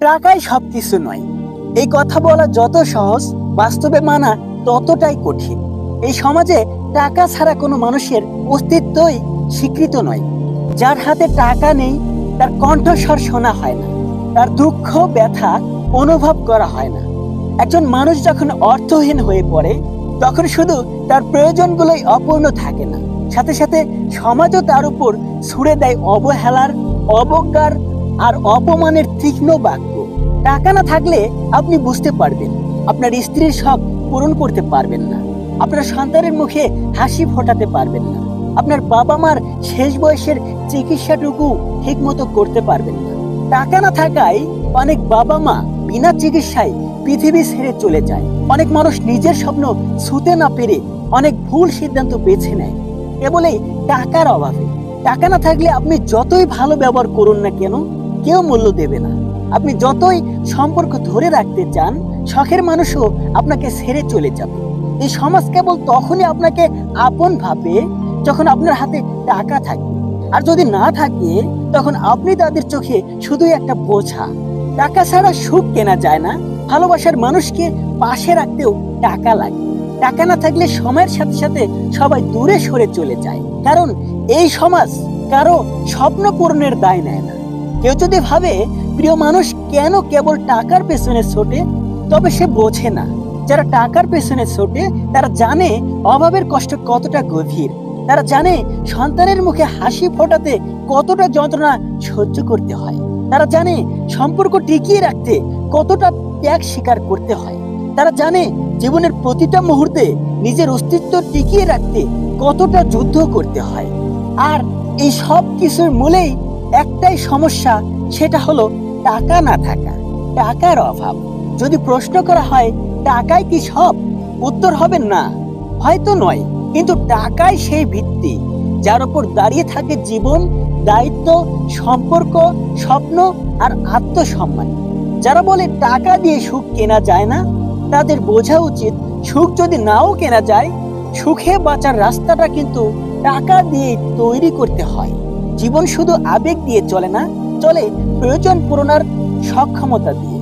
টাকাই সবকিছু নয়, এই কথা বলা যত সহজ, বাস্তবে মানা ততটাই কঠিন। এই সমাজে টাকা ছাড়া কোনো মানুষের অস্তিত্বই স্বীকৃত নয়। যার হাতে টাকা নেই তার কণ্ঠস্বর শোনা হয় না, তার দুঃখ ব্যথা অনুভব করা হয় না। একজন মানুষ যখন অর্থহীন হয়ে পড়ে তখন শুধু তার প্রয়োজনগুলোই অপূর্ণ থাকে না, সাথে সাথে সমাজও তার উপর ছুড়ে দেয় অবহেলার, অবজ্ঞার আর অপমানের তীক্ষ্ণ বাক্য। টাকা না থাকলে আপনি বুঝতে পারবেন আপনার স্ত্রীর শখ পূরণ করতে পারবেন না, আপনার সন্তানের মুখে হাসি ফোটাতে পারবেন না, আপনার বাবা মার শেষ বয়সের চিকিৎসাটুকু ঠিক মতো করতে পারবেন না। টাকা না থাকায় অনেক বাবা মা বিনা চিকিৎসায় পৃথিবী ছেড়ে চলে যায়। অনেক মানুষ নিজের স্বপ্ন ছুঁতে না পেরে অনেক ভুল সিদ্ধান্ত বেছে নেয় কেবলই টাকার অভাবে। টাকা না থাকলে আপনি যতই ভালো ব্যবহার করুন না কেন, কেউ মূল্য দেবে না। আপনি যতই সম্পর্ক ধরে রাখতে চান, শখের মানুষও আপনাকে ছেড়ে চলে যাবে। এই সমাজ কেবল তখনই আপনাকে আপন ভাবে যখন আপনার হাতে টাকা থাকবে, আর যদি না থাকে তখন আপনি তাদের চোখে শুধুই একটা বোঝা। টাকা ছাড়া সুখ কেনা যায় না, ভালোবাসার মানুষকে পাশে রাখতেও টাকা লাগে। টাকা না থাকলে সময়ের সাথে সাথে সবাই দূরে সরে চলে যায়, কারণ এই সমাজ কারো স্বপ্ন পূরণের দায় নেয় না। কেউ যদি ভাবে প্রিয় মানুষ কেন কেবল টাকার পেছনে ছোটে, তবে সে বোঝে না যারা টাকার পেছনে ছোটে তারা জানে অভাবের কষ্ট কতটা গভীর, তারা জানে সন্তানের মুখে হাসি ফোটাতে কতটা যন্ত্রণা সহ্য করতে হয়, তারা জানে সম্পর্ক টিকিয়ে রাখতে কতটা ত্যাগ স্বীকার করতে হয়, তারা জানে জীবনের প্রতিটা মুহূর্তে নিজের অস্তিত্ব টিকিয়ে রাখতে কতটা যুদ্ধ করতে হয়। আর এই সব কিছুর মূলেই একটাই সমস্যা, সেটা হলো টাকা না থাকা, টাকার অভাব। যদি প্রশ্ন করা হয় টাকাই কি সব, উত্তর হবে না, হয়তো নয়, কিন্তু টাকাই সেই ভিত্তি যার উপর দাঁড়িয়ে থাকে জীবন, দায়িত্ব, সম্পর্ক, স্বপ্ন আর আত্মসম্মান। যারা বলে টাকা দিয়ে সুখ কেনা যায় না, তাদের বোঝা উচিত সুখ যদি নাও কেনা যায়, সুখে বাঁচার রাস্তাটা কিন্তু টাকা দিয়ে তৈরি করতে হয়। জীবন শুধু আবেগ দিয়ে চলে না, চলে প্রয়োজন পূরণের সক্ষমতা দিয়ে।